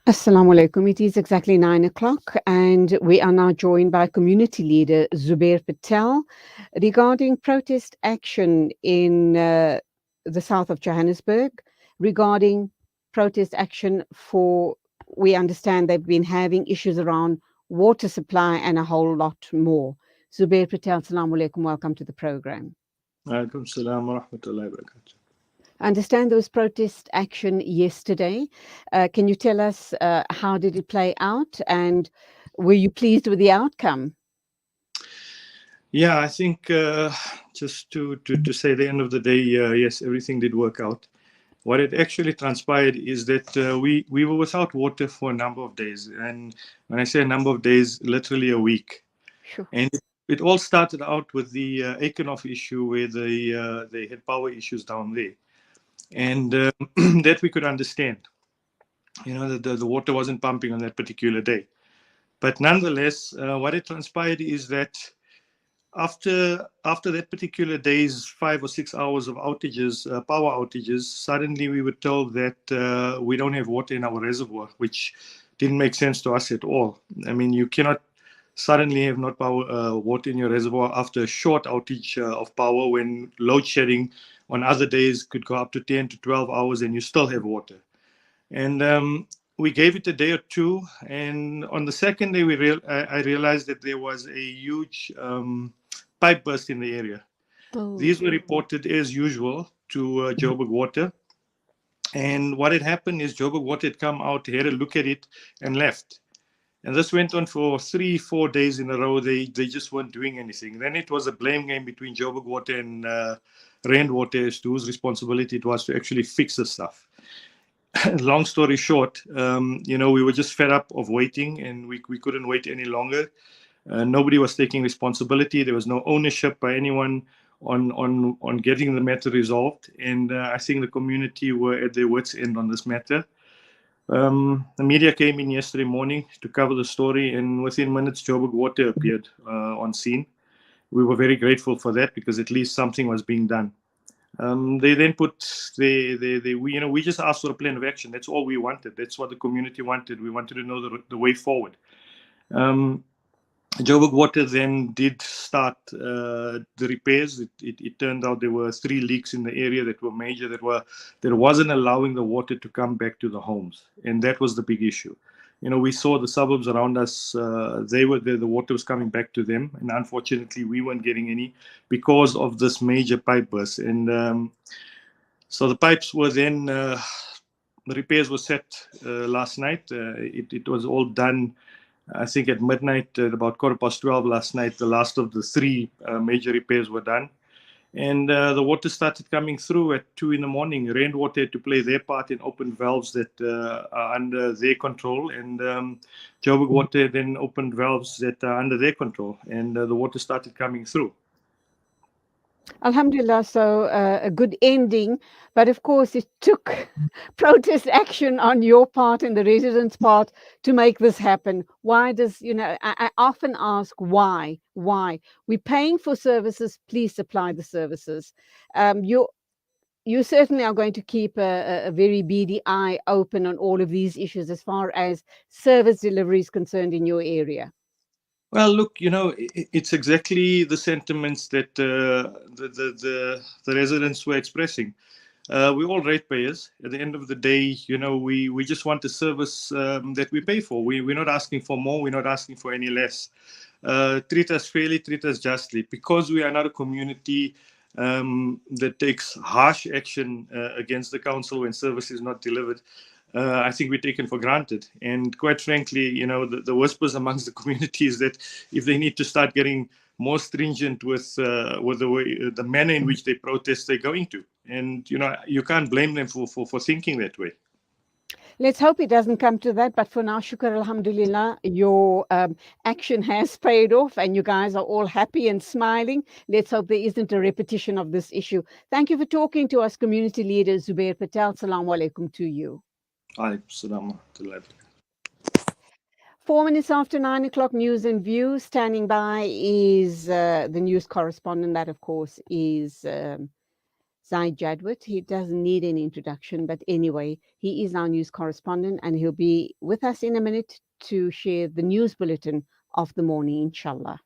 Assalamu alaikum. It is exactly 9 o'clock, and we are now joined by community leader Zubair Patel regarding protest action in the south of Johannesburg, regarding protest action for, we understand they've been having issues around water supply and a whole lot more. Zubair Patel, assalamu alaikum. Welcome to the program. Alaikum salam wa rahmatullahi wa barakatuh. I understand there was protest action yesterday. Can you tell us how did it play out, and were you pleased with the outcome? Yeah, I think just to say the end of the day, yes, everything did work out. What it actually transpired is that we were without water for a number of days. And when I say a number of days, literally a week. Sure. And it all started out with the Aikenoff issue where they had power issues down there. And that we could understand, that the water wasn't pumping on that particular day. But nonetheless, what it transpired is that after that particular day's 5 or 6 hours of outages, power outages, suddenly we were told that we don't have water in our reservoir, which didn't make sense to us at all. I mean, you cannot suddenly have not water in your reservoir after a short outage of power, when load shedding on other days could go up to 10 to 12 hours and you still have water. And we gave it a day or two, and on the second day I realized that there was a huge pipe burst in the area. Oh. These were reported as usual to Joburg Water, and what had happened is Joburg Water had come out, had a look at it, and left. And this went on for 3-4 days in a row. They just weren't doing anything. Then it was a blame game between Joburg Water and Rand Water as to whose responsibility it was to actually fix the stuff. Long story short, we were just fed up of waiting, and we couldn't wait any longer. Nobody was taking responsibility. There was no ownership by anyone on getting the matter resolved. And I think the community were at their wits' end on this matter. The media came in yesterday morning to cover the story, and within minutes, Joburg Water appeared on scene. We were very grateful for that, because at least something was being done. They then we just asked for a plan of action. That's all we wanted. That's what the community wanted. We wanted to know the way forward. Joburg Water then did start the repairs. It turned out there were 3 leaks in the area that were major, that wasn't allowing the water to come back to the homes, and that was the big issue. We saw the suburbs around us; the water was coming back to them, and unfortunately, we weren't getting any because of this major pipe burst. And so the pipes were then the repairs were set last night. It was all done, I think, at midnight, at about 12:15 last night. The last of the 3 major repairs were done. And the water started coming through at 2 in the morning. Rand Water had to play their part and open valves that are under their control. And Joburg Water then opened valves that are under their control. And the water started coming through. Alhamdulillah, so a good ending. But of course, it took protest action on your part and the residents' part to make this happen. Why does, I often ask why? Why? We're paying for services, please supply the services. You certainly are going to keep a very beady eye open on all of these issues as far as service delivery is concerned in your area. Well, look, it's exactly the sentiments that the residents were expressing. We're all ratepayers. At the end of the day, we just want the service that we pay for. We're not asking for more. We're not asking for any less. Treat us fairly, treat us justly. Because we are not a community that takes harsh action against the council when service is not delivered, I think we're taken for granted. And quite frankly, the whispers amongst the community is that if they need to start getting more stringent with the manner in which they protest, they're going to. And you can't blame them for thinking that way. Let's hope it doesn't come to that. But for now, shukr, alhamdulillah, your action has paid off and you guys are all happy and smiling. Let's hope there isn't a repetition of this issue. Thank you for talking to us, community leader Zubair Patel. Assalamu alaikum to you. 4 minutes after 9 o'clock, News and Views. Standing by is the news correspondent. That, of course, is Zaid Jadwat. He doesn't need any introduction, but anyway, he is our news correspondent and he'll be with us in a minute to share the news bulletin of the morning, inshallah.